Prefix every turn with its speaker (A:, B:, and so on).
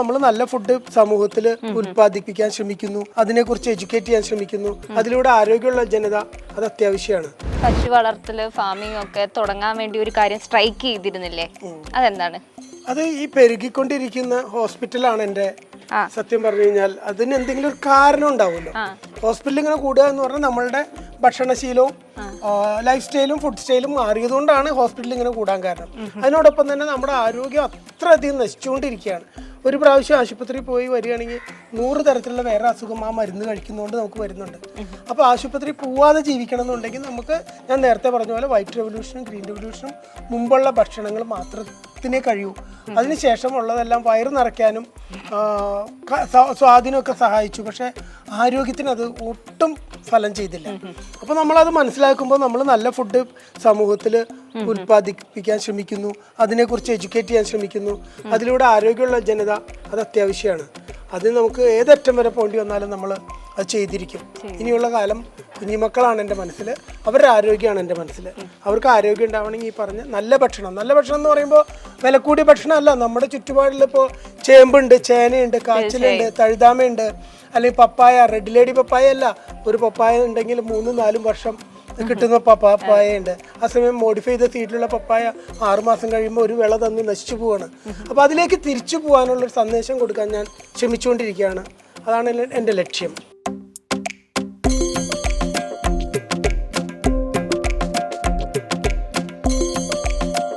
A: നമ്മൾ നല്ല ഫുഡ് സമൂഹത്തിൽ ഉൽപ്പാദിപ്പിക്കാൻ ശ്രമിക്കുന്നു, അതിനെക്കുറിച്ച് എഡ്യൂക്കേറ്റ് ചെയ്യാൻ ശ്രമിക്കുന്നു. അതിലൂടെ ആരോഗ്യമുള്ള ജനത അത് അത്യാവശ്യമാണ്.
B: പശു വളർത്തല്, ഫാമിംഗ് ഒക്കെ തുടങ്ങാൻ വേണ്ടി ഒരു കാര്യം സ്ട്രൈക്ക് ചെയ്തിരുന്നില്ലേ, അതെന്താണ്?
A: അത് ഈ പെരുകിക്കൊണ്ടിരിക്കുന്ന ഹോസ്പിറ്റലാണ് എൻ്റെ സത്യം പറഞ്ഞു കഴിഞ്ഞാൽ. അതിന് എന്തെങ്കിലും ഒരു കാരണം ഉണ്ടാവുമല്ലോ. ഹോസ്പിറ്റലിൽ ഇങ്ങനെ കൂടുക എന്ന് പറഞ്ഞാൽ നമ്മളുടെ ഭക്ഷണശീലവും ലൈഫ് സ്റ്റൈലും ഫുഡ് സ്റ്റൈലും മാറിയതുകൊണ്ടാണ് ഹോസ്പിറ്റലിൽ ഇങ്ങനെ കൂടാൻ കാരണം. അതിനോടൊപ്പം തന്നെ നമ്മുടെ ആരോഗ്യം അത്രയധികം നശിച്ചുകൊണ്ടിരിക്കുകയാണ്. ഒരു പ്രാവശ്യം ആശുപത്രിയിൽ പോയി വരികയാണെങ്കിൽ 100 തരത്തിലുള്ള വേറെ അസുഖം ആ മരുന്ന് കഴിക്കുന്നതുകൊണ്ട് നമുക്ക് വരുന്നുണ്ട്. അപ്പോൾ ആശുപത്രി പോവാതെ ജീവിക്കണം എന്നുണ്ടെങ്കിൽ നമുക്ക് ഞാൻ നേരത്തെ പറഞ്ഞ പോലെ വൈറ്റ് റെവല്യൂഷനും ഗ്രീൻ റെവല്യൂഷനും മുമ്പുള്ള ഭക്ഷണങ്ങൾ മാത്രത്തിനേ കഴിയൂ. അതിനുശേഷം ഉള്ളതെല്ലാം വയറ് നിറയ്ക്കാനും സ്വാധീനമൊക്കെ സഹായിച്ചു. പക്ഷേ ആരോഗ്യത്തിന് അത് ഒട്ടും ഫലം ചെയ്തില്ല. അപ്പോൾ നമ്മളത് മനസ്സിലാക്കുമ്പോൾ നമ്മൾ നല്ല ഫുഡ് സമൂഹത്തിൽ ഉൽപ്പാദിപ്പിക്കാൻ ശ്രമിക്കുന്നു, അതിനെക്കുറിച്ച് എഡ്യൂക്കേറ്റ് ചെയ്യാൻ ശ്രമിക്കുന്നു. അതിലൂടെ ആരോഗ്യമുള്ള ജനത അത് അത്യാവശ്യമാണ്. അത് നമുക്ക് ഏതറ്റം വരെ പോണ്ടി വന്നാലും നമ്മൾ അത് ചെയ്തിരിക്കും. ഇനിയുള്ള കാലം കുഞ്ഞുമക്കളാണ് എൻ്റെ മനസ്സിൽ, അവരുടെ ആരോഗ്യമാണ് എൻ്റെ മനസ്സിൽ. അവർക്ക് ആരോഗ്യം ഉണ്ടാവണമെങ്കിൽ ഈ പറഞ്ഞ നല്ല ഭക്ഷണം എന്ന് പറയുമ്പോൾ വില കൂടിയ ഭക്ഷണമല്ല. നമ്മുടെ ചുറ്റുപാടിൽ ഇപ്പോൾ ചേമ്പുണ്ട്, ചേനയുണ്ട്, കാച്ചിലുണ്ട്, തഴുതാമയുണ്ട്, അല്ലെങ്കിൽ പപ്പായ, റെഡ് ലേഡി പപ്പായ അല്ല. ഒരു പപ്പായ ഉണ്ടെങ്കിൽ 3-4 വർഷം കിട്ടുന്ന പപ്പായ ഉണ്ട്. ആ സമയം മോഡിഫൈ ചെയ്ത സീഡിലുള്ള പപ്പായ 6 മാസം കഴിയുമ്പോൾ ഒരു വിള തന്ന് നശിച്ചു പോവാണ്. അപ്പോൾ അതിലേക്ക് തിരിച്ചു പോകാനുള്ളൊരു സന്ദേശം കൊടുക്കാൻ ഞാൻ ശ്രമിച്ചുകൊണ്ടിരിക്കുകയാണ്. അതാണ് എൻ്റെ ലക്ഷ്യം.